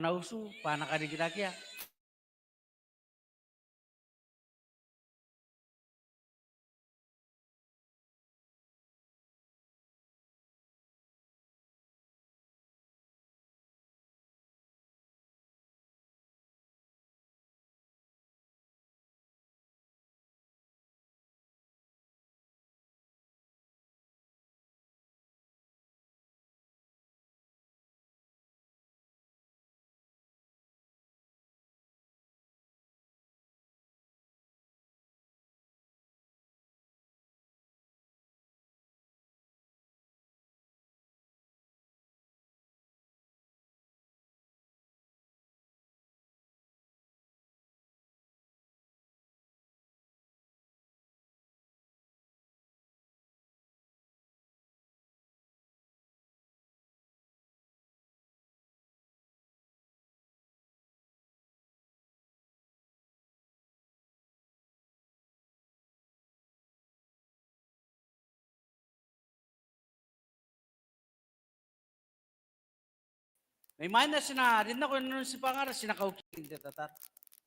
Nausu panakadigirakia. May mana sina rin ako nun si pangara sinakaukin tatar.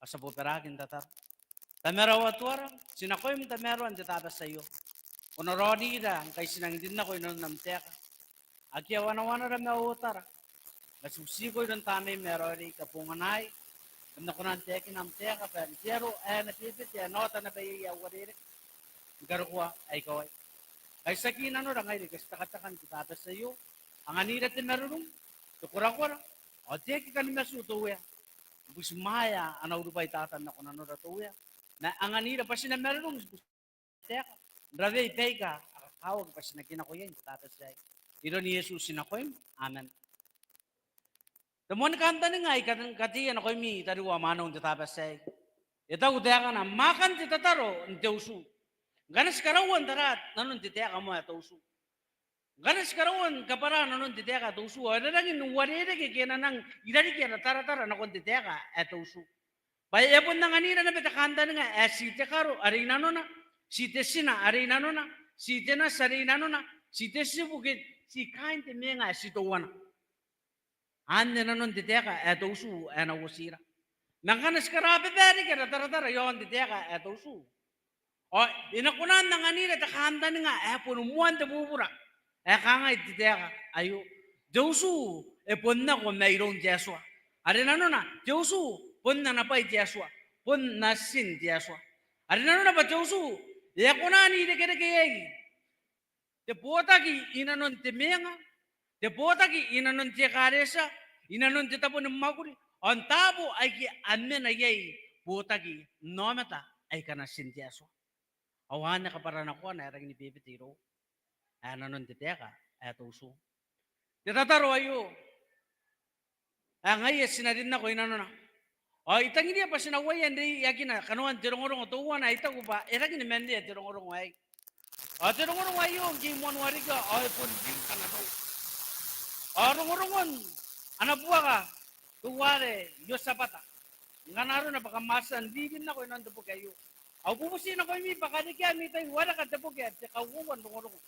Asabo perakin tatar. Tamera watwara sinakoy tamero ang tatata sa iyo. Onorodi da kay sinang din ako nun namteka. Akia wana ra mawutara. Nasusigo yung tanay merori kapunganay. Kung ko nang teki namteka pero napipit ya nota na bayi ya warire. Garo ko ay kaway. Kay sakin ano ra ngay kasi takatakan kitata sa iyo. Ang anira tinarunong tukura-kura. O teki kanina sutuya. Busmaya ana urubay tatan na kunano ratuya. Na ang anira pa sinamerong teka. Brave peka akawag pa sinakina ko yan tata sa iro ni Jesus sinakoy. Amen. Temon kanta ni ngai kati ano koy mi tadi wa manong tata sa ita udaya na makan titataro nteusu. Ganas karawan tarat nanon titeka mo atausu. Ganas karawan kapara nanon titeka tusu. Ada lagi nuwarede ke kena nang idari kena tara-tara na kon titeka atausu. Baya pun nang anira na betakanda nga site karo arina no na site sina arina no na site na sarina no na site si bukit si kain te menga sito wana. Ande na non titeka atausu ana usira. Nang kanas karabe beri kena tara-tara yon titeka atausu. O inakunan nang anira takanda nga punumuan te bubura. Kanga ititeka ayo. Jausu pon na ko mayroong Jesua. Arina no na Jausu pon na napay Jesua. Pon na sin Jesua. Arina no na ba Jausu? Ya kuna ni de kere kiyai. Te bota ki inanon te menga. Te bota ki inanon te karesa. Inanon te tapo ng maguri. On tabo ay ki amen ayay. Bota ki nometa ay kana sin Jesua. Awan na kapara na ko na erang ni bibitiro. Nanon te teka. Eto uso. Titataro ayo. Ngayon sinarin na ko inano na. O itang hindi pa sinawayan di yakin na kanuan tirong-urong tuwa na ita ko pa eragin ni mendi tirong-urong ay. O tirong-urong ayo gimon wariga ay pun gim kana to. O rong-urongon ana buwa ka tuware yo sapata. Nganaro na baka masan bibin na ko inan po kayo. Au bubusin ako mi baka di kaya mi tayo wala ka tapo kaya te kawuwan rong-urong.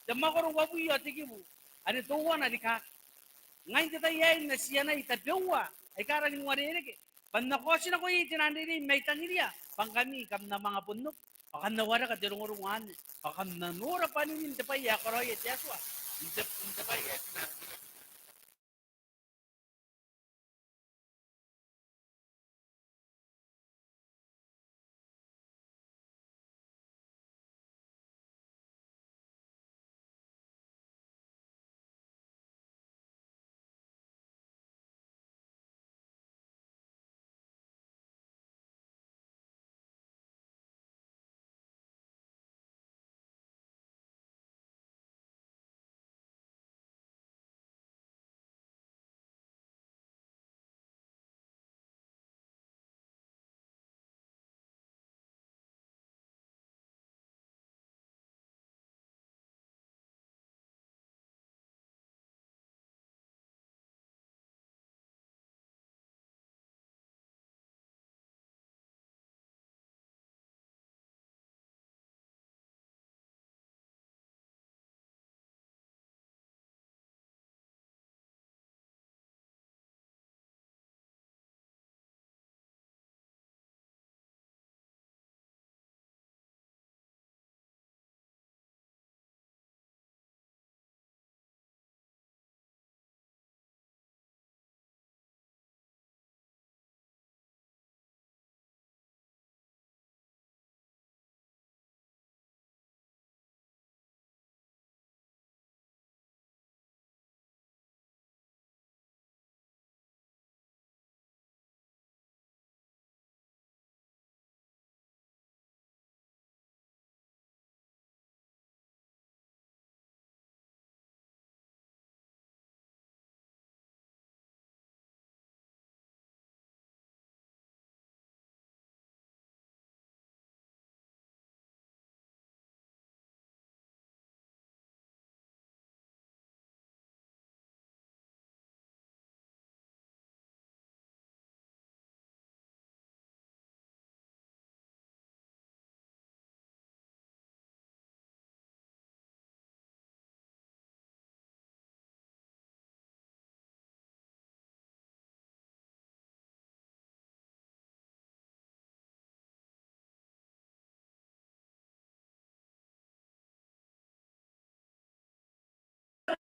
Dama ko rong wabuyo atigibu. Ani tuwa na di ka. Ngayon kita yain na siya na itabewa. Ay karang nuwarere ke. Pannakosin ako itinandiri may tangiriya. Pangkami kam na mga punok. Pakan nawara ka dirungurungan. Pakan nanura pa ninin tapay yakoroy at yaswa. Inte pa yaswa.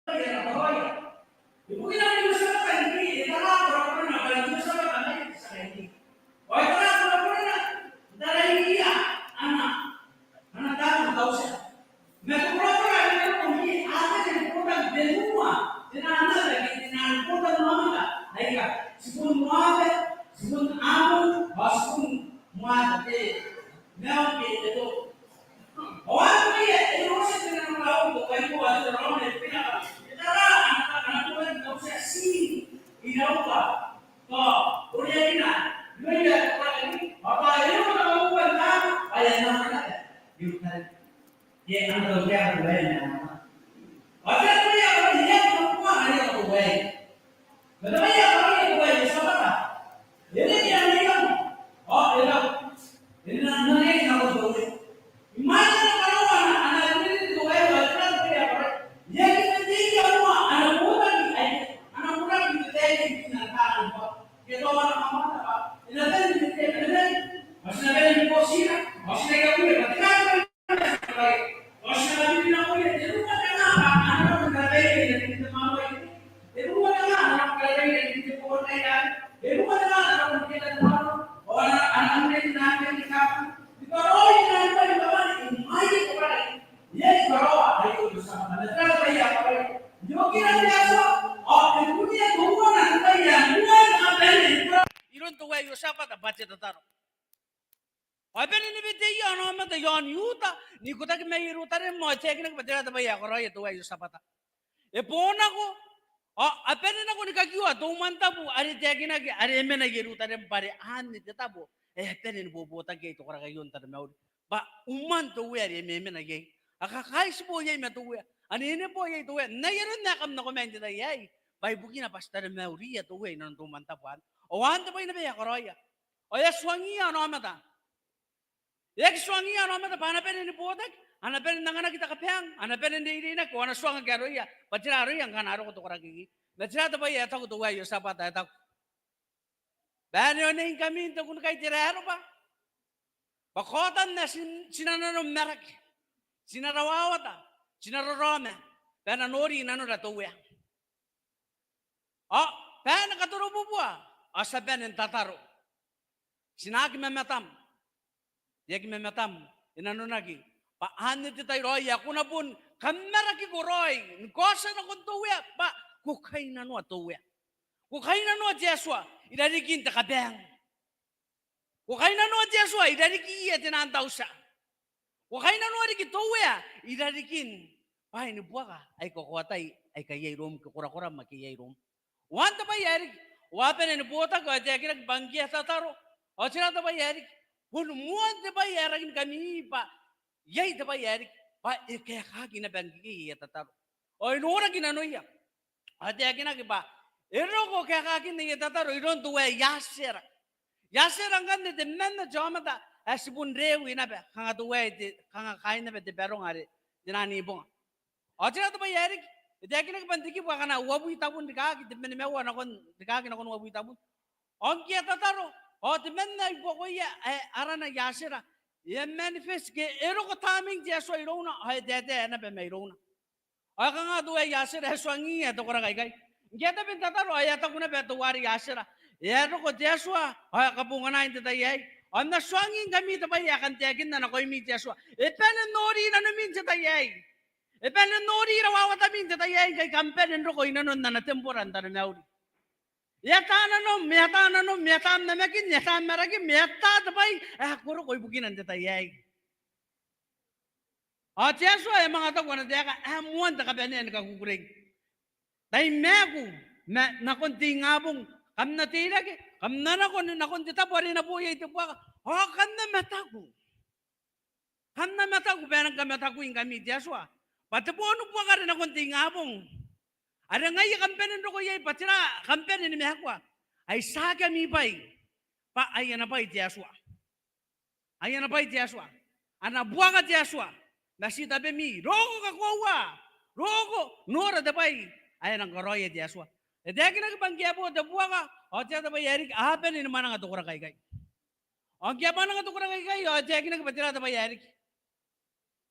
Ibu kita diusahakan ini, kita lapor pernah kalau diusahakan lagi bisa ini. Oh itu lapor pernah, dari dia anak tahu tahu sih. Mereka pernah ini ada yang pernah benua, dengan anak lagi dengan pernah mana, ayah sebelum muabe, sebelum amu, sebelum muabe, mau itu. Orang dia itu masih dengan tahu bukan itu ada orang yang pindah. Kita anak-anak tuan tahu saya sih, tidak apa. Toh, udah ini, dia orang ini apa itu orang bukan tahu, ayah nama ada. Yukan, dia anak dia berbaik nama. Ada dia orang dia perempuan ada yang berbaik. Betul ya orang yang berbaik siapa tak? Ini yang dia. Oh, ini namanya yang berbaik. Imagine kalau anak ini itu wajar dia apa? Dia kita tinggi semua anak muda itu tadi kita tahu apa? Kita orang apa apa? Ini tadi kita masih ada di posisi, masih ada yang boleh. Masih ada di mana boleh? Itu bukan apa? Anak muda yang kita mahu itu. Itu bukan anak muda yang kita boleh kan? Itu bukan anak muda yang kita mahu. Anak muda yang kita kalau ini nanti bawa ini kepada yes bawa ayo bersama dan terus ya apa joki nanti apa oh kemudian semua nanti ya bukan ada ini iron tuh ayo siapa tak baca tatar apa ini bete ya nama tuh yon yuta ni kota ke mai rutare mau cek nak baca tak bayar kalau ya tuh ayo siapa tak pona ko oh apa ini nak ni kakiwa tuh mantap bu ada cek nak ada emena ke rutare pare an ni tetapo penen bobo tage to kora gayon tar maud ba umman to we ari meme na gay aka kai sbo yai ma to we ani ne po yai to we na yero na kam na comment da yai bai bukina pastar mauriya to we nan to manta pan o an to bai na be koroya o ya swangi ano amata yak swangi ano amata pana penen bodak ana penen nangana kita kapang ana penen de ina ko ana swanga garoya pachira ro yang kan aro to kora gigi na chira to bai eta ko to we yo sapata eta Bano na yung kami ito kung kay tirero ba? Pakotan na sinananom merak. Sinarawawata. Sinarorome. Bano nori na nora tuwe. Oh, bano katuro bubua. Asa bano tataro. Sinaki memetam. Yaki memetam. Inano nagi. Paano ti tayo roy. Ako na pun kameraki ko roy. Nkosa na kung tuwe. Pa, kukay na no tuwe. Kukay na no Jesua. Idarikin takabang. Wakay na no Jesua, idarikin iya tinantaw siya. Wakay na no arikin tuwe, idarikin. Pahay ni buwaka, ay kukuwatay, ay kayay rom, kukura-kura makiyay rom. Wanta ba yarik? Wapen ni buwata ko, at yakin nagbanggiya sa taro. O sila ba yarik? Pulmuan ba yarakin kami pa? Yay ba yarik? Pa, kaya kaki na banggiya tataro. O inura ginano iya. At yakin nagiba, Ero ko kaya kakin ni tataro iron tuwe yasir. Yasir ang kan de menna jomata asibun rewi na be kanga tuwe kanga kain na be de berong ari dinani bong. Ajira to ba yarik dekin ka bandiki ba kana wabu itabun dika ki de menna mewa na kon dika ki na kon wabu itabun. On kiya tataro o de menna ibo ko ya arana yasira. Ye manifest ke ero ko taming je so irona ay de na be may irona. Aka nga tuwe yasir eswangi ya to kora kai. Geta bin tataro ayata kuna beto wari asira. Yero ko Jesua, ay kapungana inte tayay. On na swangin kami tabay akan tiyakin na nakoy mi Jesua. Epenen nori na namin sa tayay. Epenen nori rawawat amin sa tayay kay kampen ro ko inanon na temporan ta na Yatana no, metam na makin, yatam maragi, meta tabay. Kuro ko'y bukinan sa tayay. O Jesua, mga ito, kung natiyaka, amuan ta kapanin kakukuring. Tay meku na konti ngabong kam na tilagi kam na konti tapori na buya ito pa kan na mataku benang kam mataku ing kami Jesua patapono po ka rin na konti ngabong ada ngay kampenin ro ko yay patira kampenin ni mehakwa ay saga mi pai pa ayan na pai Jesua ana buanga Jesua nasita be mi rogo ka kuwa rogo nora de pai Ayan ang koroya di aswa. Deki na kibanggiya po, dabuwa ka. O tiya ba yarik, ahapen ni naman ang atukura kay. O kaya pa nang atukura kay, o deki na kibatira ba yarik.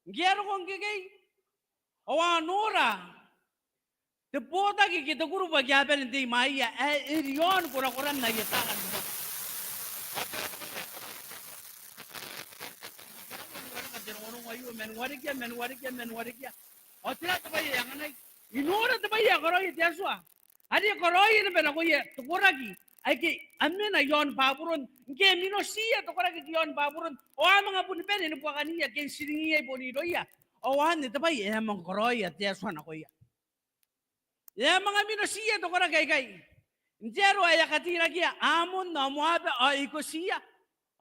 Giyaro kong kay. O anura. Tepota kita guru bagi apa nanti maya irion kura-kura na yatakan mo. Men warikya. O tira tabayi yang anay. Inora tabayi koroy tiaswa. Adi koroy na pera koye tukuragi. Ay ki amena yon baburun. Ke mino siya tukuragi yon baburun. O mga punipin ini puakaniya ken siringiya bonidoya. O wan tabayi emang koroy tiaswa na koya. Ya mga mino siya tukuragi kay. Njero ay katira kia amun na muabe o ikusiya.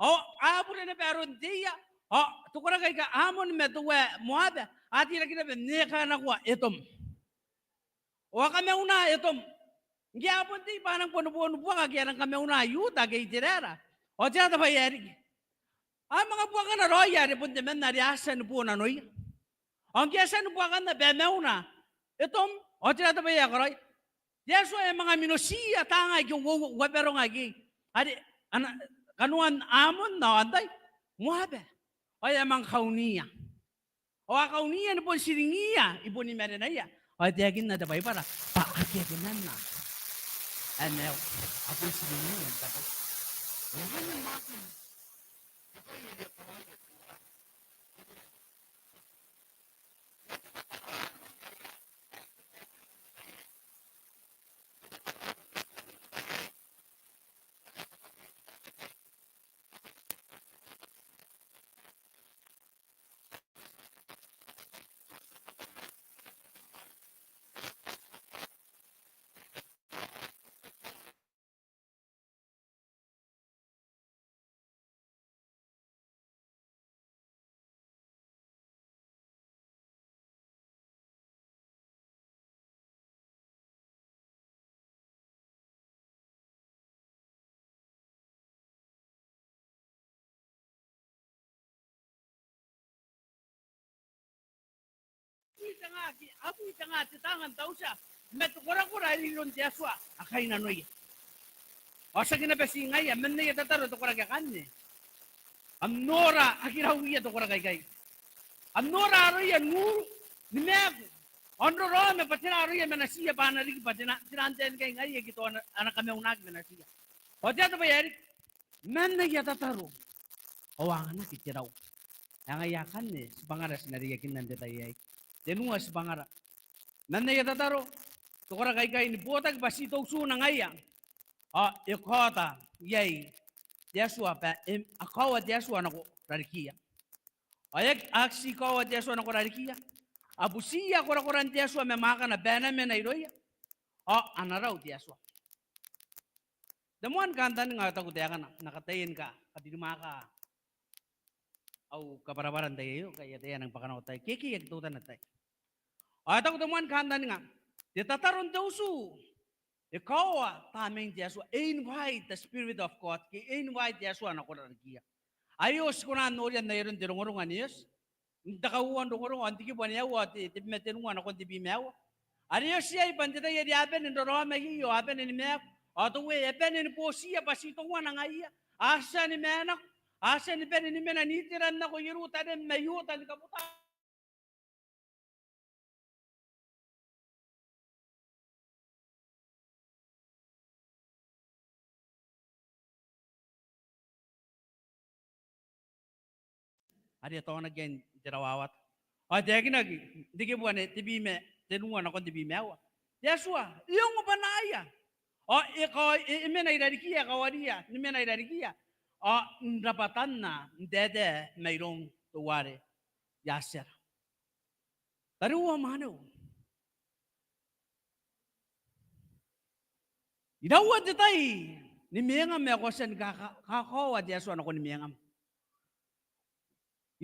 O abure na peron dia. O tukuragi ka amun metuwe muabe. Ati lagi na neka na kuwa itom. O kami una itom. Ngiya po di pa nang puno-puno po kaya nang kami una ayuda kay tirera. O tiya ta bayari. Ang mga buwan ka na roya ri po di men nariasan po na noy. Ang kiyasan po ka na beme una. Itom. O tiya ta bayari ka roy. Yeso ay mga minusiya tanga yung wapero nga gi. Adi kanuan amon na anday. Muhabe. O ay mga kauniya. O kauniya na po siringiya, ibo ni Marinaya. O tiagin na dabay para, paagyagan na. Ano, ako siringiya. Wala na makin. Abu tanga tangan tahu siya. Met kura-kura ilon dia swa. Akay na noy. O sa kinapasi ngay, men na yatataro to kura kanne. Amnora akirawiya to kura kay. Amnora aroya nur nimeg. Onro ro me patina aroya menasiya panari patina tinanten kay ngay gito anak kami unag menasiya. O dia to bayari. Men na yatataro. Awangan na kitiraw. Yang ayakan ni sebangaras nariyakin nan detayay. Denunga sebangara. Nanne ya tataro. Tukara kai ni botak basi toksu na ngaya. Ikota yay. Diaswa pa akawa diaswa nako rarikia. Ayak aksi kawa diaswa nako rarikia. Abusia kora-koran diaswa memaka na bena mena iroya. Anaraw diaswa. Damuan kantan nga tago diakan nakatayin ka kadimaka. Au kaparabaran tayo kaya tayo nang pakanaw tayo. Kiki tutan na tayo. Atau temuan kandan nga, ditataron daw su. Ikaw taming Yesu, invite the Spirit of God, invite Yesu na kurarkiya. Ayos ko na noriyan na yun dirungurungan niyos. Dakawan rungurungan, hindi ko ba niya wati, tipimetinungan ako di bimewa. Ayos siya, ibandita yun yapen, indoro mahiyo, yapen ni mewa. Ato we, yapen ni po siya, pasitungan na nga iya. Asa ni menak, asa ni pen ni menanitiran na ko yirutan, mayutan, kaputan. Ada tahu nak gen jerawat. Ada lagi lagi. Dikit bukan tibi me, tenungan aku tibi mewa. Yesua, yung apa naya? Ikaw imena dari kia kawadia, imena dari kia. Ndapatan na dede mayroong tuwari yaser. Taruwa mano. Idawat ditay. Nimiyangam me ako sen kakawad Yesua ako nimiyangam.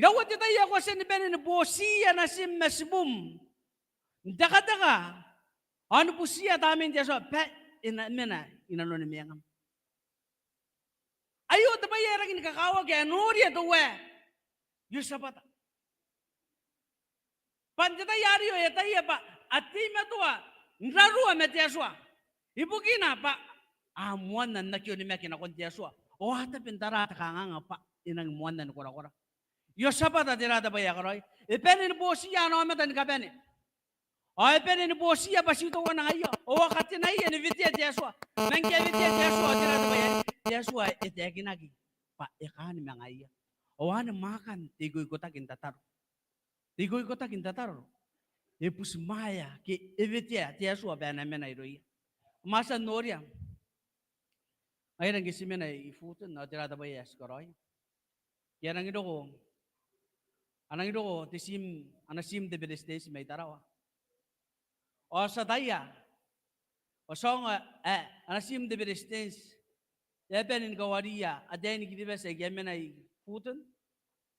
Idawat ito ako sa nipen ni Bosia na si Mesbum. Daka-daka. Ano po siya tamin diya so, inano ni Miyangam. Ayo, tapay yarang inikakawag kaya nuriya to we. Yung sabata. Panjata yari yo, etaya pa, at tima to nraruwa metiyaswa. Ibukina pa, amuan na nakyo ni Mekin akong tiyaswa. O hata pintara, takanga nga pa, inang muan na nukura-kura. Yo sabata tirada ba yakaroy? Ipeni ni bosi ya no amatan ka peni. Ay pene ni bosia pasito wana ayo. O wakati na iya ni vitia Yesua. Mengia vitia Yesua tira to bayari. Yesua etegi nagi. Pa ekani mangaya. O ane makan tigo ikota kintatar. Tigo ikota kintatar. Epus maya ke evitia Yesua bana mena iroia. Masa noria. Ayran gisimena ifutun na tira to bayas koroi. Yarang ido ko. Anang ido ko tisim anasim de belestes may tarawa. O sa daya. O songa anasim de belestes. Ebenin gawaria adeni gidibes egemena futun.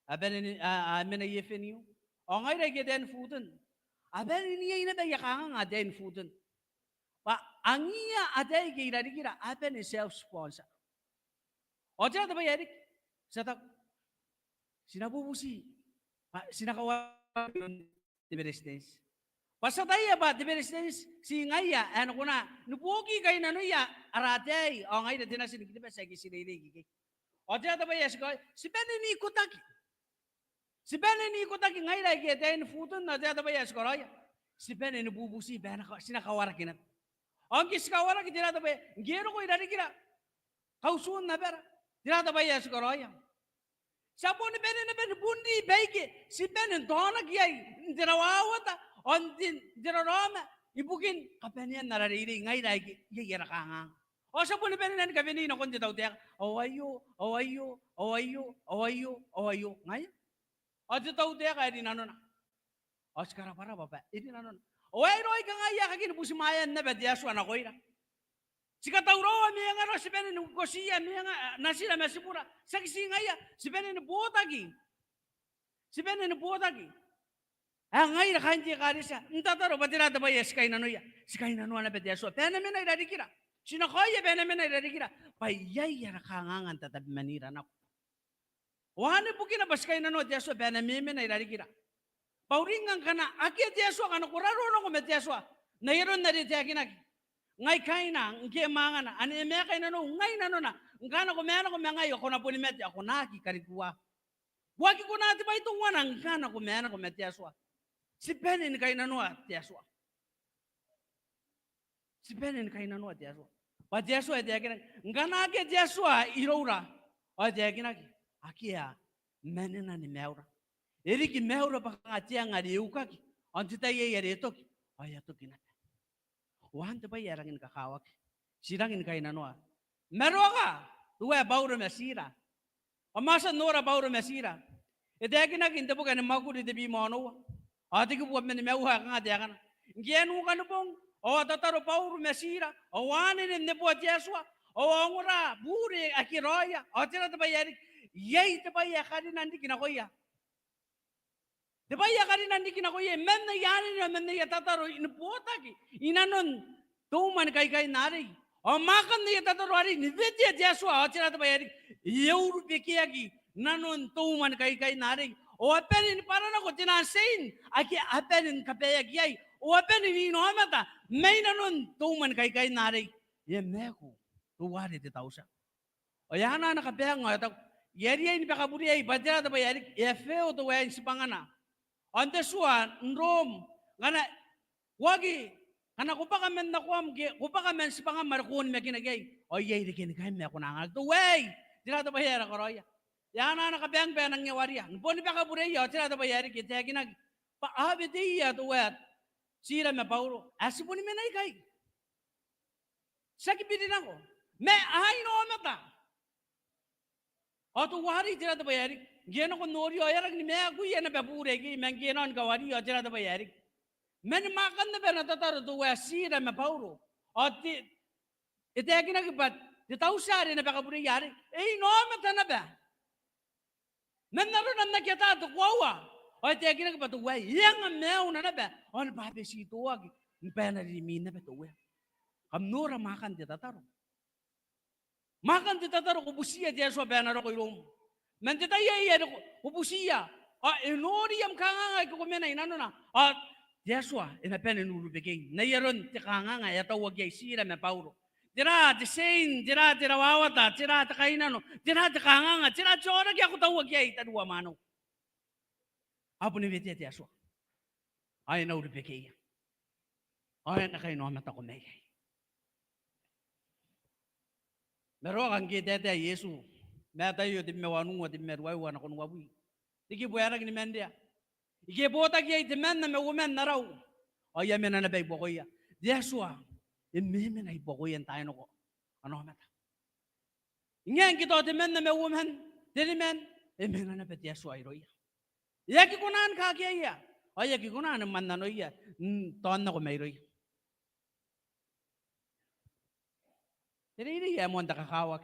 Abenin amena yefeniu. O ngaira geden futun. Abenin niya ina da yakang aden futun. Pa angia adai gira gira aben self sponsor. O jada ba yarik? Satak sinabubusi. Pa sinakawa de belestes. Pasataya ba di beres si ngaya ano kuna nupogi kay nanuya arate o ngay na dinasin kita sa gisinili gigi. O diya ta ba yes ko si Benin kutaki. Si Benin kutaki ngay na gitain futun na diya ta ba yes ko roya. Si Benin bubusi bana sinakawara kinat. Ang kiskawara kita ta ba gero ko idari kira. Kausun na pera. Diya ta ba yes ko roya. Sapo ni Benin bundi baike si Benin dona kiyay dirawawata. Ondin diroroma ibukin kapenian narariri ngay lagi yera kanga. O sa puni penan kapeni no kundi daw tiyak awayo ngay. O di daw tiyak ay dinano na. O sekarang para bapa ini nano. O ay roy ka ngaya kakin busimayan na bediasu anak ko ira. Sika tauro mi nga ro si penan kosiya mi nga nasila masipura. Saksi ngaya si penan botagi. Si penan botagi. Ngay kanji karisa, ntataro batira ta ba yes kay nanuya. Si kay nanuya na bediaso. Pena mena irarikira. Sinakoya pena mena irarikira. Payay yara kangangan tatab manira na. Wahane bukin na bas kay nanuya diaso pena mena irarikira. Pauringan kana aki diaso kana kuraro no ko mediaso. Nairon na ri tiakinaki. Ngay kay na nge mangana ani me kay nanu ngay nanu na. Ngana ko mena ko mengayo ko na puni meti ako naki karikuwa. Waki ko na ti ba itong wana ngana ko mena ko mediaso. Si Benin kay nanua Yesua. Si Benin kay nanua Yesua. Pa Yesua diagina ngana ke Yesua iroura. O diagina akia menena ni meura. Eri ki meura pa ngatia ngari ukaki. Antita ye yere toki. O ya toki na. Wan te pa yarangin kakawak. Sirangin kay nanua. Meroka tuwa bauro mesira. O masa nora bauro mesira. E diagina kinta bukan maguri de bi mono. Ati ko buat menemauha nga dia kan. Gienu kan pong o tataro pauru mesira o wani ne buat Yesua o ngora bure akiroya o tira ta bayari yei ta bayya kadi nandi kinakoya. Ta bayya kadi nandi kinakoya men na yani na men na tataro in potaki inanon tuman kay nari. O makan ni tataro ari ni vetya Yesua o tira ta bayari euro pekiagi nanon tuman kay nari. O apenin para na ko tinasin aki apenin kapaya giyay o apenin inomata may nanon tuman kay nari ye meko tuwari ti tausa o yana na kapaya nga yeri ay nipakaburi ay badira ta bayari ye feo to wayan si pangana ante suan ndrom ngana wagi kana kupakamen na kuam kupakamen si pangan markun me kinagay o yey di kinagay me ko nangal to way dira ta bayara koroya Yana nakabang ba ng nyawariya. Nupon pa ka bureya, tira ta bayari kita ginag. Paabi diya to wet. Sira me pauro. Asi po ni menay kay. Sakit din ako. Me ay no mata. O to wari tira ta bayari. Geno ko nori o yarag ni me aku yan na babure gi men genon gawari o tira ta bayari. Men makan na ba natataro to wet sira me pauro. O ti ite ginag pat ti tausari na ba ka bureyari. Eh no mata na ba. Menaron na nakita to kwawa. O te kina ka to wa yang meo na ba. On ba be si to ag. Pena ri min na ba to wa. Kam nora makan ti tataro. Makan ti tataro ko busiya dia so bena ro ko ilom. Men ti tayo iya ko busiya. Enori am kanga ko mena inano na. Dia so ina pena nuru begin. Na yaron ti kanga ya tawag ay sira me Paulo. Dira desain, dira wawata, dira kainano, dira kanganga, dira chora kya kutawag yay tadwa mano. Apo ni vete aswa. Ay na uripeke. Ay na kayo naman ako may. Mero kang kita Yesu. Meta yo di mewanu wa di merwai wa na kon wawi. Diki buera ni mendia. Ike bota ki di men na me women na raw. O ya mena na bay bokoya. Yesua. Emme na ibokoyan tayo no ko. Ano mata. Ingan kita di men na me women. Di men. Emme na bet Yesua iroya. Ya ki kunan ka kiya. O ya ki kunan man na noya. Ton na ko may roya. Ini ya mo anda kakawak.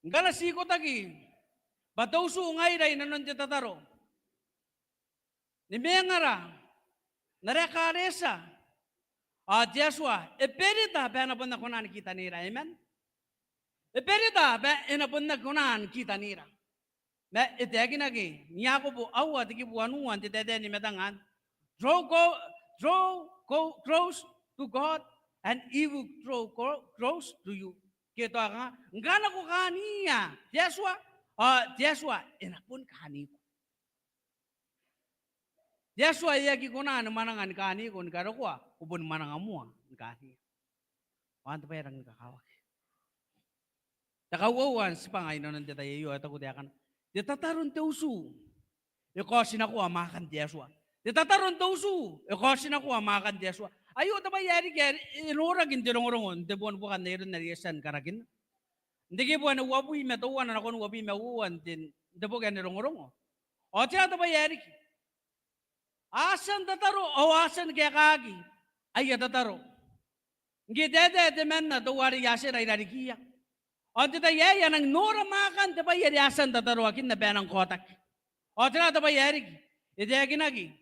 Ngala siko tagi. Batausu ngai rai nanon tataro. Ni mengara. Nareka resa. Yesua. Eperita ba na bunda kunan kita nira. Amen. Eperita ba na bunda kunan kita nira. Me itegi nagi. Niyako po awa tiki buanuan titede ni metangan. Draw close to God. And he will draw close to you. Kito nga, ngana ko kaniya. Yesua, inapun kani ko. Yesua, yaki ko na manangan kani ko, ngaro ko, upun manangan mo, kani. Wanto pa yung nakakawak. Takawawan, si pangay na nandita iyo, at ako diyakan. Ditataron te usu. Ikosin ako amakan Yesua. Ditataron te usu. Ikosin ako amakan Yesua. Ayo taba yari kaya inuragin tinurungon de buwan bukan na iron na riyasan karagin. Hindi kaya buwan na wabuy metuwan na nakon wabuy mauwan din de bukan nirungongo. O tiya taba yari. Asan tataro o asan kaya kagi. Ay tataro. Ngi dede de men na tuwari yasir ay rarikiya. O tita yaya nang nura makan taba yari asan tataro akin na benang kotak. O tiya taba yari. Ide ginagi.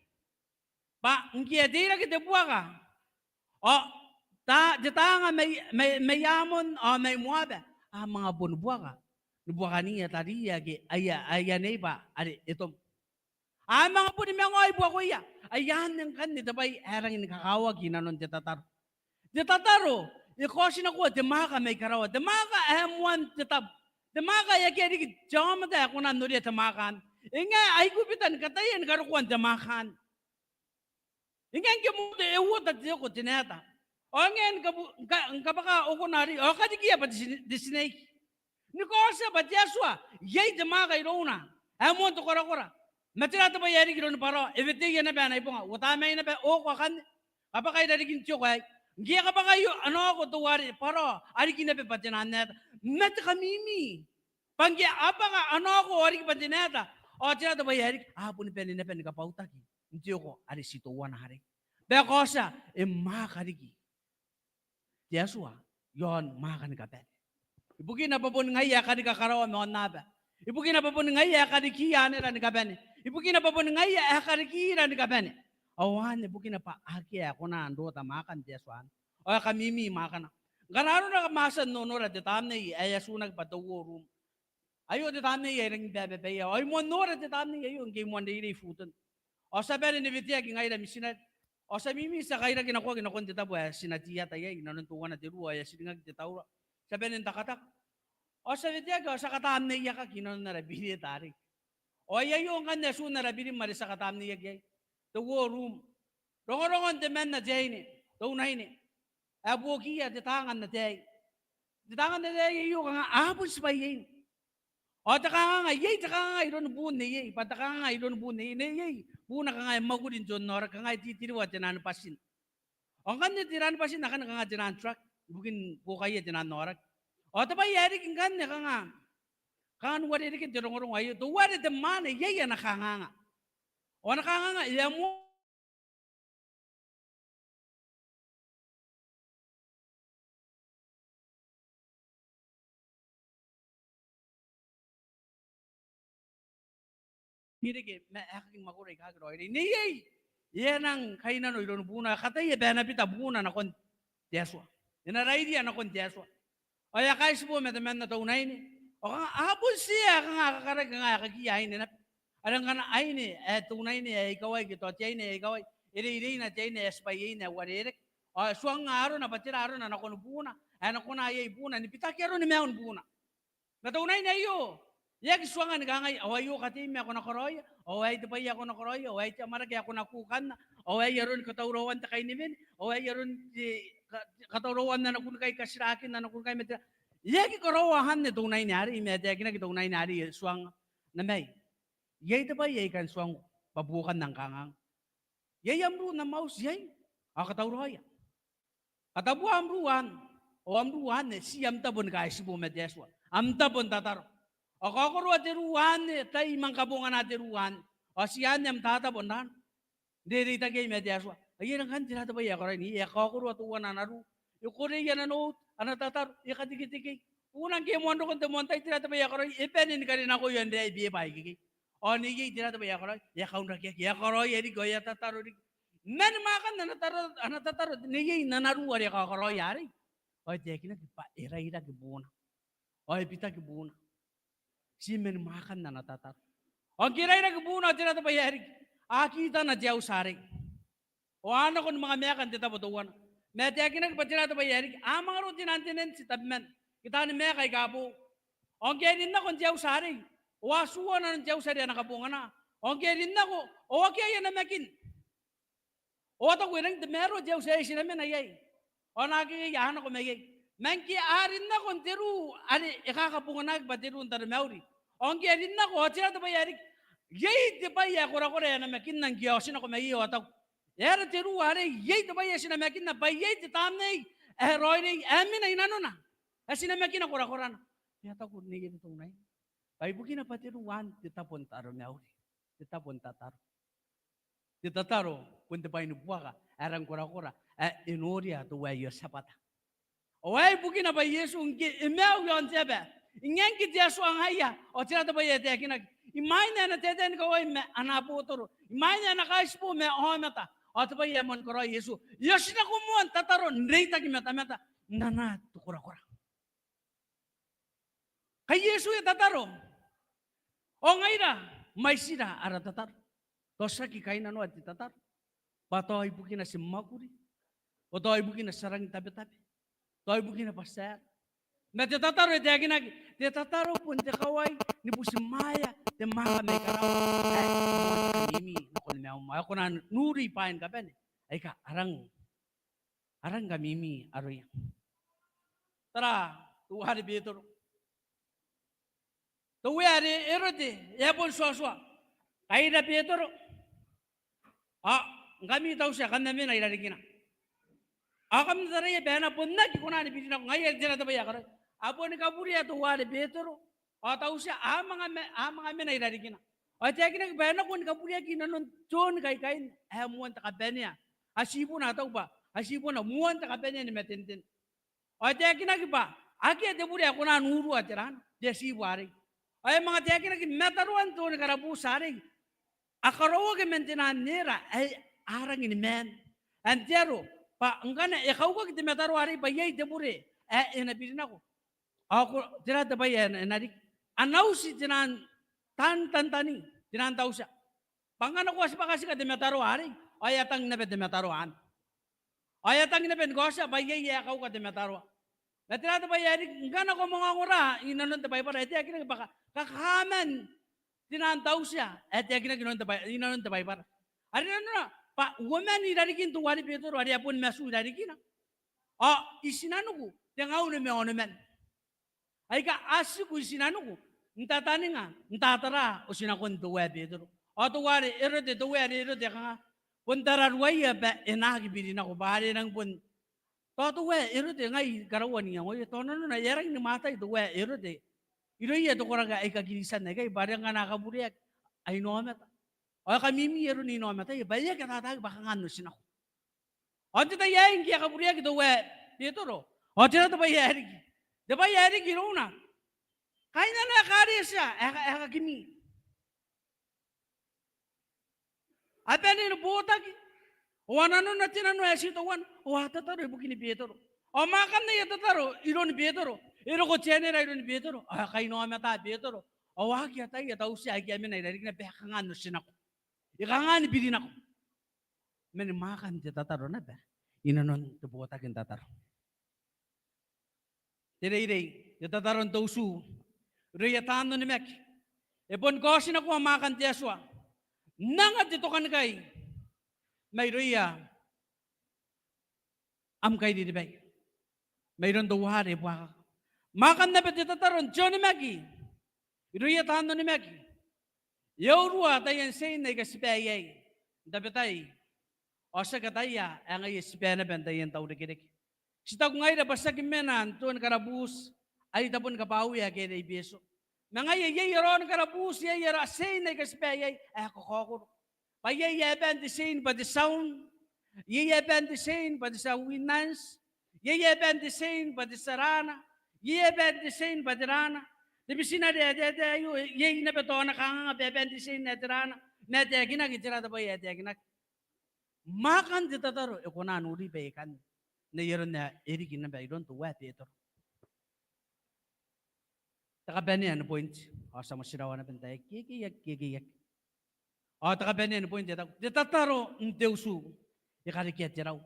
Pa ngi adira kita buwa ka. O, jatanga may yamon o may muabe. Mga bunbuwa ka. Nubuwa ka niya tariya ki aya neba. Ari, ito. Mga bunimang ay buwa ko iya. Ayan yung kanita ba'y erang inikakawag inanon jatataro. Jatataro, ikosin ako, demaka may karawa. Demaka M1 jatab. Demaka yaki jamata ako na nuri tamakan. Inga ay gupitan katayan karukuan tamakan. Ingan kemudian ewo tadi aku tineta. Ongen kabaka aku nari. Oh kadi kia pa di sini. Ni kosa pa Yesua. Yai demaga irona. Amo to kora. Matira to pa yari giron paro. Everything yana ba na iponga. Utama yana ba o ko kan. Kapaka ida digin tiyo kay. Ngia kapaka yo ano ako tuwari paro. Ari kina pa patinan net. Met kamimi. Pangya apaka ano ako ari patineta. O tira to pa yari. Puni pen kapautaki. Tiyo ko ari situwan hari. Bekosa makarigi. Yesua yon makan kapen. Ibuki na babon ngaya kadi kakarawa mo naba. Ibuki na babon ngaya kadi kiyane ran kapen. Ibuki na babon ngaya kadi kiran kapen. Awan ibuki na pa aki ako na ando ta makan Yesua. O kamimi makan. Ganaro na kamasan no ra detamne Yesu nagpatuwo room. Ayo detamne yereng bebe. Ay mo no ra detamne ayo ngey mo ndiri futon. O sabi ni Vitia ngayra misinat. O sa mimi sa kaira kinakon dita po sinatiya tayo inanuntungan na tiru ay siningag ditaw. Sabi ni takatak. O sa Vitia sa kataan na iya ka kinon na rabili tarik. O ayayo ang kanya su na rabili mari sa kataan niya gay. The war room. Rongorongon de men na jay ni. Tunay ni. Abukiya ditangan na jay. Ditangan na jay iyo nga abos pa yin. O taka nga iron buon ni yay. Pataka nga iron buon ni yay. Buna ka nga magudin dyan nora ka nga ititiriwa tinan pasin. O kanya tiran pasin na ka nga tinan truck. Bukin po kayo tinan nora. O tapay yari king kanya ka nga. Kan wari rin tirong-rong ayo. To wari the man yay na nakanganga. O nakanganga mo. Hirige, aking makuray kagro. Niyay! Yan ang kainan o ilon buna. Katay, benapita buna na kon Yesua. Inaray diya na kon Yesua. O ya kais po, metamen na taunay ni. O kang apon siya, kang akakarag, kang akakiyahin ni. Alang ka na ay ni, tunay ni, ikaw ay gito, tiyay ni, ikaw ay, iri na tiyay ni, espayay ni, waririk. O suang araw na, patira araw na, nakon buna. Ano ko na ayay buna, ni pitakero ni meon buna. Natunay na iyo. Yak suangan gangay awayo kati me ako nakoroy, away di pa ako nakoroy, away ti amarag ako nakukan, away yaron katawrawan ta kay nimin, away yaron katawrawan na nakun kay kasirakin na nakun kay metra. Yak karawahan ne tunay nari, me yak na tunay nari suang na may. Yay di pa kan suang pabukan ng kangang. Yay amru na maus yay. Akatawroy. Katabu amruan. O amruan ne siyam tabon kay sibu medyaswa. Am tabon tataro. O kakoro atiruan ne tay mangkabungan atiruan. O siyan nem tatabon. Diri tagay medyaswa. Ayun ang kan tinatabay ako rin. Iya kakoro atuwan na naru. Yung kore yan ano. Ano tatar. Ikatikitiki. Unang kimuan ko tumuntay tinatabay ako rin. Ipenin ka rin ako yun. Dahil biya pa ikiki. O nigi tinatabay ako rin. Ya kaun rakyat. Ya karo yari goya tataro. Men makan na natataro. Nigi nanaruwa rin kakoro yari. O teki na kipa ira kibuna. O ipita kibuna. Si men makan na natataro. O kira kibuna tinatabay yari. Akita na diyaw sari. O ano kung mga meyakan titabutuan. Meteki na kipa tinatabay yari. Amang rutin antinen si tabmen. Kita ni meyakay kapo. O kirin na kung diyaw sari. O asuwa na ng diyaw sari na kabunga na. O kirin na ko. O kaya na mekin. O ito ko rin, mero diyaw sari sinamin ayay. O nakikiyahan ako mayay. Mangki arin na kung tiru, ari ikakapungan na patiru ang taramauri. O kirin na ko, tira ito ba yari? Yay, di ba ya kura-kura na makin ng kiyosin ako mayi o ataw. Yara tiru, ari, yay, di ba ya sinamakin na, bayay, titam na roy na, amin na inano na. Sinamakin na kura-kura na. Yata ko nigin itong na yun. Paibukin na patiruan, titapon taro mauri. Titapon tataro. Titataro, kung di pa inubuha ka, arang kura-kura, inuria to way your sapata. Away bukin na ba Yesu, imew yon sebe, ingyan kit Yesu ang haya, o tira ba yete, kinag, imay na teten ko ay anaputuro, imay na nakaispo me ohmeta, o ba yemon koro Yesu, Yesu na kumuan, tataro, nrita kimeta-meta, nana, to kura-kura. Kay Yesu ya tataro, o ngayra, may sira, ara tataro. Tosa kikay na no at titatar. Bato ay bukin na si Makuri. Bato ay bukin na sarang tabi-tabi. Bato ay bukin na pasayar. Na titataro iti aginag. Titataro po ti kaway. Ni po si Maya. Ti mga may karaw. Ay, kanimi. Ako na nuri pain ka pen. Ay ka, arang. Arang kamimi. Aroy. Tara, tuwari bituro. Tuwari, erode. Yapon suwa-suwa. Kaya na bituro. Kami tahu siya, kan namin ay lalagyan na. Kami taray, bena po na, kikunan, ibigin ako, ngayon, tinatabay ako. Apo ni kaburi ato wari, betero. Tahu siya, mga amin ay lalagyan na. Tiyak na, bena ko ni kaburi, kinanon, chon, kay, muwan ta kabenya. Asipo na, tau ba? Asipo na, muwan ta kabenya ni metintin. Tiyak na, ba? Aki ate buri ako na nuru atiran, desipo ari. Ay, mga tiyak na, metaruan to, ni karabu sari. Akarawa ke mentinan nera ay arang ini men. Antero pa ngana ikaw ka kiti metaro ari bayay debure inabirin ako. Ako tira da bayan enadik. Anaw si tinan tani tinan taw siya. Pangano ko sa kasi ka di metaro ari ayatang na de metaroan. Ayatang na ben gosya bayay ikaw ka di metaro. Natira da bayay ngana ko mga ngura inanon da bayay para iti akin baka kakaman. Tinantaw siya. At yung ginanon tabay para. Ari na, pa, woman irarikin to wari Pedro, wari apon masu irarikin na. Isinano ko, tingaw na may onaman. Ay ka, asi ko isinano ko, ntatani nga, ntatara, o sinakon to wari Pedro. To wari, erode, ka, puntararway, inagibirin ako, bahari ng pun. To wari, erode, ngay, karawan niya, to na, yarang namatay, to wari, erode. Iroy ito ko raga ay kagilisan na kay barang nga nakaburiyak ay nomet. O kami miyero ni nomet ay baya katatag baka nga no sinako. O tita yayin kaya kaburiyak ito we dito ro. O tita ito ba yayin? Di ba yayin gino na? Kaya na nakari siya eka kimi. Apa ni butag? O ano na tinano ay sito wan? O tataro ibu kini Pedro. O makan na yatataro ilo ni Pedro. Iro ko tiyan na rin ni Pedro. Kayo nga mata, Pedro. Wag yata, yataw siya, amin na rin na beka nga no sinako. Ika nga ni bilin ako. Manimakan ti tataro na ba? Inanon, tubutagin tataro. Tiray-ray, yung tataron tausu. Riyatano ni Mek. Epon ko sinakuha makan ti Yeswa. Nangat dito kan kay. Mayroya. Am kay di bay. Mayroon duwari buha. Makan na pati tataron. Johnny Maggie. Iruya tando ni Maggie. Yaurua tayo say na ikasipayay. Dabitay. O sa kataya. Ang ay isipaya na bentayan tao na kinik. Sita ko ngayon basta kimenan. Tuan karabus. Ay tapon kapawi agay na ibiso. Mga yayaron karabus. Yayara say na ikasipayay. Ay kakokor. Payayaban the same by the sound. Yayaban the same by the winans. Yayaban the same by the sarana. Yayaban the same by the rana. Di bisina de yay na beto na kanga beben di sin na tirana na de gina gitira da boy de gina makan di tataro e kona nuri be kan ne yeron na eri gina be don to wa peter taka beni an point asa masirawa na bentay kiki o taka beni an point di tataro ndeusu e kari ki tirao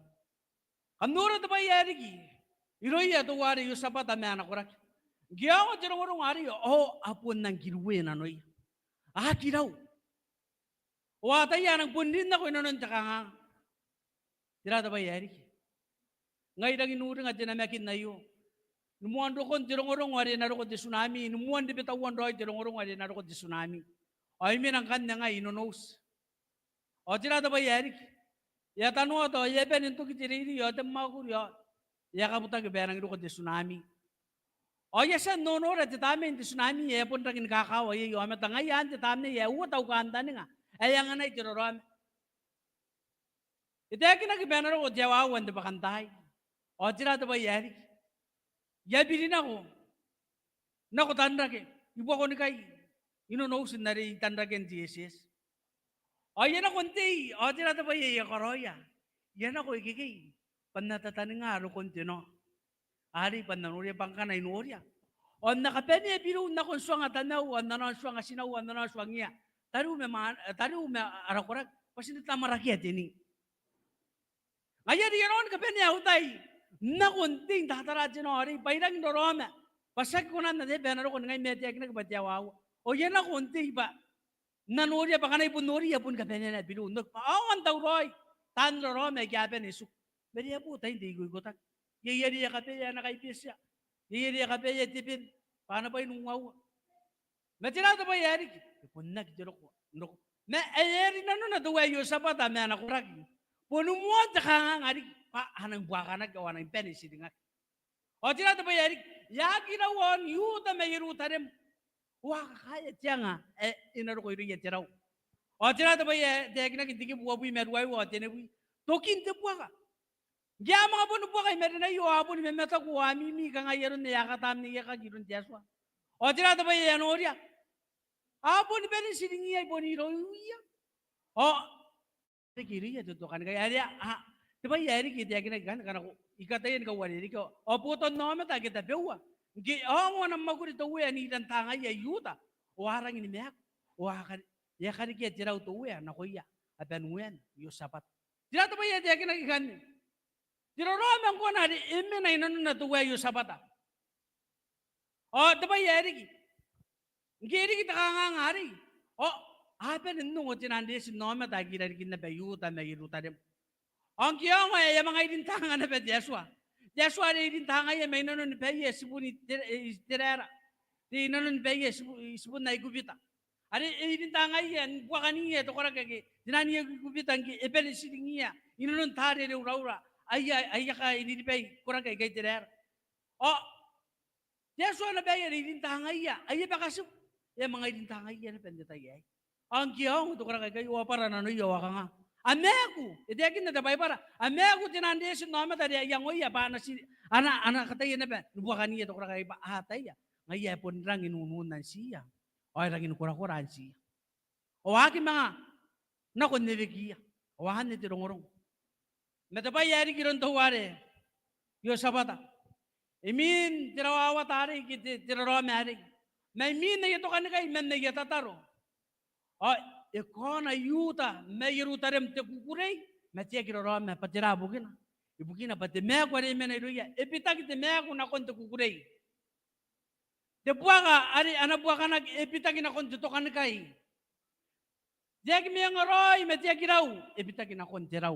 kanura da boy eri gi iroya to wari yusapata me anakurak Giyawa jero warung ari apun nang kilwe na noy. Kiraw. Wata yan ang pundin na ko inanon tsaka nga. Tirada ba yari? Ngay dang inuri nga dinamakin na iyo. Numuan do kon jero warung ari na ko di tsunami. Numuan di bitawan do jero warung ari na ko di tsunami. Ay minang kan nga inonos. O tirada ba yari? Ya tanwa to yeben into kitiri yo temmakur yo. Ya kabuta ke berang ko di tsunami. O yasa nono ra titame di tsunami ye pun ragin kakao ye yo amet ngayan titame ye uwa tau kanta nga ayang anay tiroram ite kina ki banner ko jawawan de bakantay o tira to ba yari ya birin ako nako tanda ke ibu ko ni kay inono sinari tanda ken Jesus o yan ako nti o tira to ba ye koroya yan ako ikiki panatatan nga ro kontino Ari pananuri bangka na inuria. On nakapeni biru na kon suanga tanaw, on na suanga sinaw, on na suangia. Taru me arakorak pasin tamarakiat ini. Ngayon yaron kapeni ahutay. Na konting tatara ari pairang doroma. Pasak ko na de benaro kon ngay metek na kabatiawa. O yan na konting ba. Nanuria baka na ipunuri pun kapeni na biru. Awan daw roy. Tan doroma kyapen isu. Beriya po tayo hindi ko tak. Yayari ya kape ya nakaipis ya. Yayari ya kape ya tipid. Paano ba yung ngaw? Matira ba yari? Punak jero ko. Na ayari na no na duwa yo sa pata me anak kurak. Puno mo at ngari pa hanang buwaka na gawa ng penis nga. O tira ba yari? Ya ginawan yuta may irutarem. Wa kaya tiya nga inaro ko iri tiraw. O tira ba ya dek na kitiki buwa buwi merway wa tenewi. Tokin te buwaka. Gya mga puno po kay meron na iyo hapon may meta ko amimi ka ngayon na yakatam ni yaka girun tiyaswa. O tira ba yan orya? Hapon ni meron silingi ay boniro iya. O kiri ya tuto kan kaya ya diba yari kita ginagan kana ko ikatayin ka wali ko. O puton no meta kita bewa. Gi mo na magurito we ni dan tanga ya yuta. O harang ni meak. O hakan ya kari kaya tira to we na ko iya. Aben wen yo sapat. Tira ba ya ginagan Diroromang ko na di imi na inano na tuwa yung sabata. O, diba yari ki? Ngiri kita kangangari. O, hapen nung tinandi si nome ta girarikin na bayuta na iruta dem. Ang kiyo nga yung mga irintangan na ba Yeswa. Yeswa na irintangan yung may inano ni Peye sipun itirera. Di inano ni Peye sipun na igubita. Ari irintangan yan, buwa kaniya, to kora kagi, dinaniya igubita, ipeli silingiya, inano tari ura-ura. Ay ka inilipay kurang kay tirer. O, Yeso na ba yan, ilintangay ya. Ay ba kasi, yung mga ilintangay yan, pendetay ay. Ang kiyong, ito kurang kay kayo, para na yawa ka nga. Ameku, ito yakin na dabay para. Ameku, tinandesin naman, tari yang oya, pa na si, anak katay na ba, nubuha kaniya, ito kurang kay hatay ya. Ngayon po nirang inununan siya. O, rang inukura-kuraan siya. O, akin mga, nakonibigiya. O, ahan ni tirong-urong. Metapay yari kiron tuwari. Yo sabata. Imin tirawawa tari kiti tirarawa mari. May min na ito kanikay men na yatataro. O ikona yuta may yutarem te kukurey. Matiya kirarawa me patirabu kina. Ibu kina pati me kwa re men iruya. Epita kiti me kuna konte kukurey. Te buaka ari ana buaka nag epitagin akon dito kan kay. Diag mi ang roy metia giraw epitagin akon tiraw.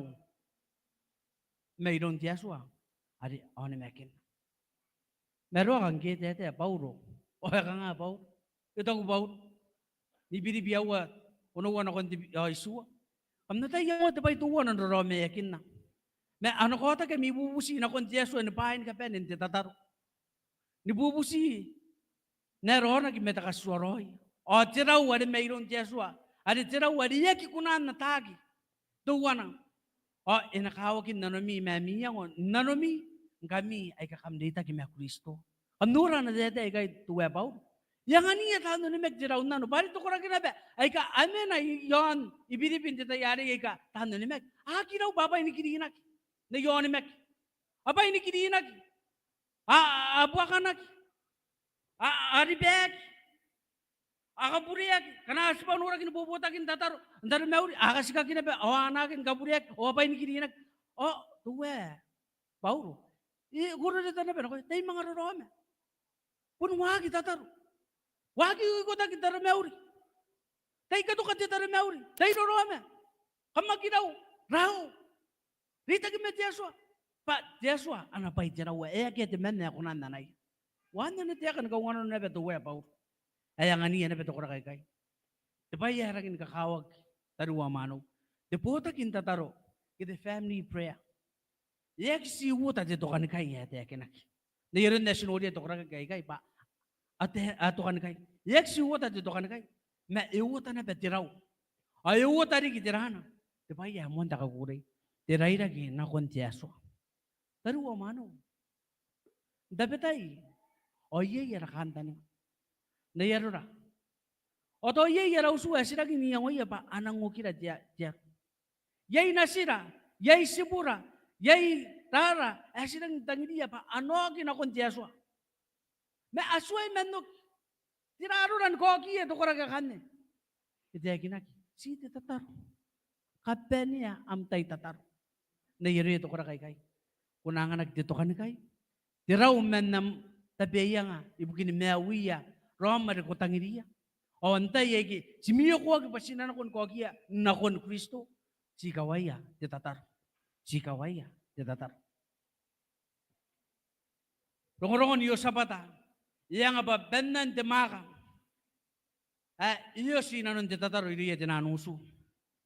Mayroon tiya suwa. Ari on mekin. Meron kang kete Paulo. O ka nga Paulo. Ito ko Paulo. Nibiri biyawa unawan akon Isua. Kamna tayo tapay tuwan ang rome yakin na. Me ano ko ta kami bubusi na kon tiya suwa napain ka pen inte tataro. Nibubusi. Neron na kimeta kasuaroy. O tiraw ari mayroon tiya suwa. Ari tiraw ari yaki kunan na tagi. Tuwan. O inakawakin nanomi mami yang nanomi kami ay kakamdita kami Kristo. Anura na dete ay kay tuwebaw. Yang ani at ano ni Meg nano. Bari to kurang kinabe. Ay ka amen ay yon ibiripin dita yari ay ka tano ni Meg. Kinaw babay ni kirinak. Na yon ni Meg. Abay ni kirinak. Abuwa ka nak. Aribek. Akaburiak. Kana sa panura kinabubutakin tataro. Andar meuri. Akasika kinabe. Anakin kaburiak. O abay ni kirinak. O tuwe. Paulo. Guru dito na pero tayo mga rorome. Pun wagi tataro. Wagi ko ta kita meuri. Tayo ka to ka kita meuri. Tayo rorome. Kamaginaw. Rao. Rita kimet Yesua. Pa Yesua ana pa itiraw kete men ako nanay. Wanda na tiya kan kawangan na beto we Paulo. Ay ang aniya na beto ko kay. Diba yaragin kakawag taruwa mano. Deputa kin tataro. Kita family prayer. Yak si wuta dito kan kay ya kinak. Nairon na sinuri to kra kay pa. Ato kan kay. Yak si wuta dito kan kay. Ma iwuta na betiraw. Ay iwuta ri kitirana. Diba ya mo ta kaguray. Tiraira gi na kontiaso. Taruwa mano. Dapetay. Oye yara kanta ni. Nayarura. Oto ye yara usua sira gini yang oye pa anang ukira dia. Yay nasira. Yay sibura. Yay tara, sidang tangidia pa, ano kinakon tiyaswa. Me asway menuk, tiraruran ko aki ito koragakan. Ito kinaki, si tataro. Kapenya amtay tataro. Nayiri ito koragay. Kunangan nagdito ka ni kay. Tiraw men nam tabiya nga, ibukin ni meawiya, roma rin ko tangidia. O antay yagi, si miyo ko agi pasinan akon ko aki nakon Kristo. Si kawaya, tataro. Sikawaya, tetatar. Rongorongon iyo sabata, iya nga ba benan demaka. Iyo sinanon tetatar, iyo tinanusu.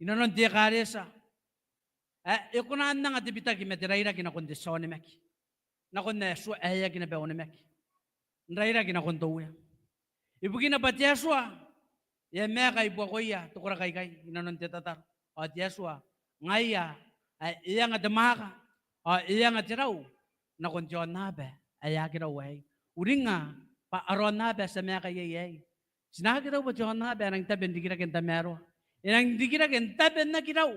Inanon tiya karesa. Ikunaan na nga tibita kimetiraira kinakondisyon ni Mek. Nakon na Yesua aya kinabeon ni Mek. Nraira kinakontuya. Ibu kinabat Yesua. Ya Meka ibu ako iya, tukura kay inanon tetatar. At Yesua, ngaya, iya nga damaka, iya nga tiraw, na kontyon nabe, iya kiraw ay. Uring nga, paaron nabe sa mga kayayay. Sinaka kiraw ba tiyon nabe, anang tabi, hindi kira kintamero. Inang hindi kira kintabi na kiraw.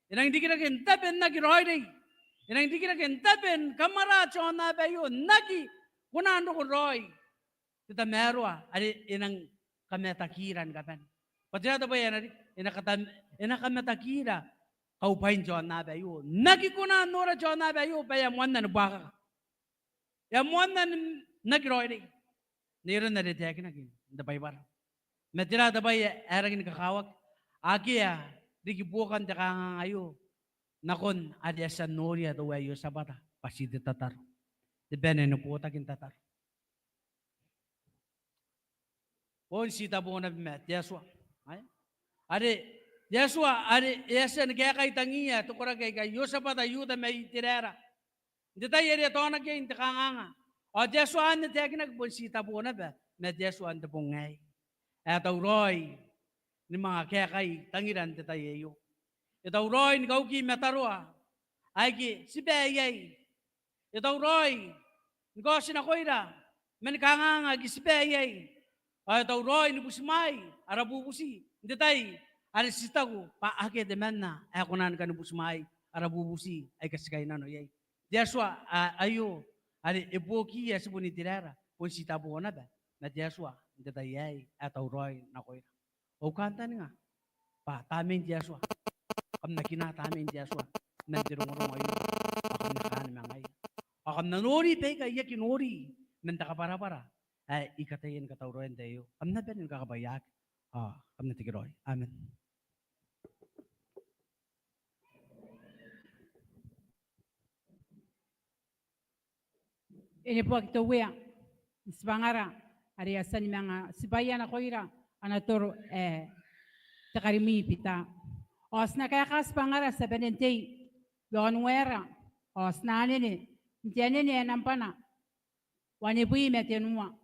Inang hindi kira kintabi na kiroy. Inang hindi kira kintabi, kamara tiyon nabe yun, nagi, kunano ko roy. Tita mero ali inang kametakiran kapan. Patriyado ba yan, inakametakira, kaupain John nabe yun. Nagikunan nora John nabe yun, pa yamuan na nabaka. Yamuan na nagiroy. Niron na ritekin naging, dabay bar. Metira dabay, eragin kakawag. Aki dikibukan ta kangayo. Nakon, adya sa noria dawayo sa bata, pasiti tatar. Dibene no po takin tatar. Pon sita po na bimet, Yesua. Ade, Yesua, Yesen kaya kay tangiya, tukura kay Yosapa yuta may tirera. Hindi tayo yari ito na kaya hindi kanganga. O Yesua, hindi tayo nagpunsita po na ba? Met Yesua, hindi po ngay. Ito Roy, ni mga kaya kay tangiran hindi tayo iyo. Ito Roy, ni kauki metarua. Ay ki, si Beyay. Ito Roy, ni kausin ako ira. Men kanganga, si Beyay. Ito Roy, ni Busmay, arabubusi. Hindi tayo. Alis ko, paake de manna, ako nan kan busmay, arabubusi, ay kasikay na no yay. Yesua, ayo, ali epoki ya sebuni tirara, pun sita po na ba, na Yesua, hindi tayay, ataw roy, na koy. O kanta nga, pa, tamin Yesua, kam nakina tamin Yesua, nandirong-rong ayo, akam nakahan mga ay. Akam nanori, peka, iya kinori, nanta ka para-para, ikatayin katauroyan tayo. Amna benin kakabayak. Amna tigiroy. Amen. Ini po kita wea Spangara ari asani mga sibaya na koira anatoro takarimi pita os na kaya ka Spangara sa benente yon wera os na nini ntiane ni nampana wanibui metenua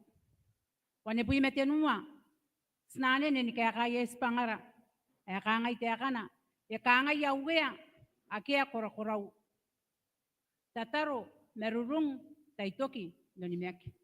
snane ni kaya kaya Spangara kanga ite kana kanga ya wea akia kora tataro merurung taitoki noni miaki.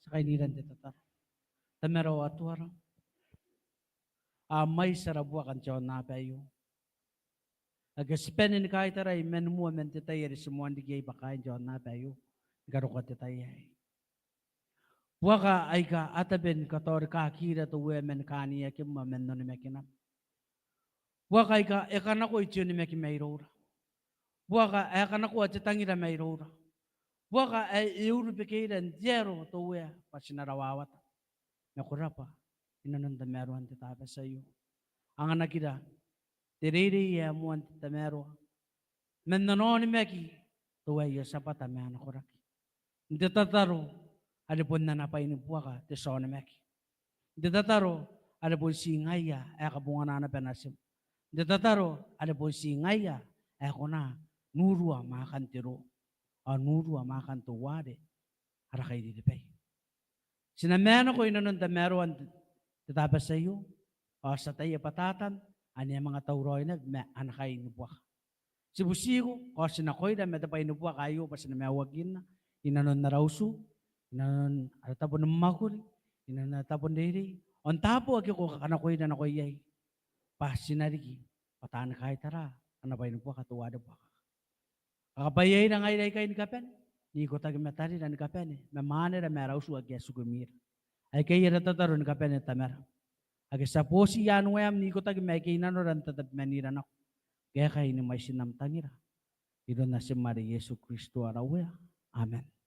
Kainiran ti tatar. Tamero atuara. May sarabwa kan tiyon na payo. Agasipenin kahit aray menmu mente tayo semua digay bakain tiyon na payo. Garukat tayo. Waka ay ka ataben kator kakira to women kaniya kimma menno ni mekinam. Waka ay ka ekanako ityo ni mekimayrora. Waka ay kanako at tangira mayrora. Waka ay iurupikairan zero to wea pasinarawawat. Nakurapa, inananda meron titapa sa iyo. Ang anak kita, tiriri ya muan titamero. Menanoni meki, tuwa ya sapat ame anak korak. Hindi tataro, ada pun nanapay ni buwaka, tisone meki. Hindi tataro, ada pun singaya, kabungan na penasim. Hindi tataro, ada pun singaya, ko na, nurua makan tiro. Nurua makan tuwade, harakay di pay. Sinameno ko inanon meron titapa sa iyo, sa tayo patatan, ano yung mga tauroy na anakay nubuak. Si Busiko, o sinakoy na metapay nubuak ayo, pas namawagin na, inanon na rausu, inanon alatapon ng makul, inanon na tapon diri, on tapo, ako kanakoy na nakoy yay. pasinarigi patan kai tara ana bayin po katuwa de po akabayay na ngay kay ni kapen ni ko tag metari dan kapen memane da mera usu agya sugumir ay kay rata taro ni kapen tamer ag sa posi yan wayam ni ko tag meki nano ran tatap menira na kaya kay ni may sinam tangira ito na si Maria Yesu Kristo araw amen.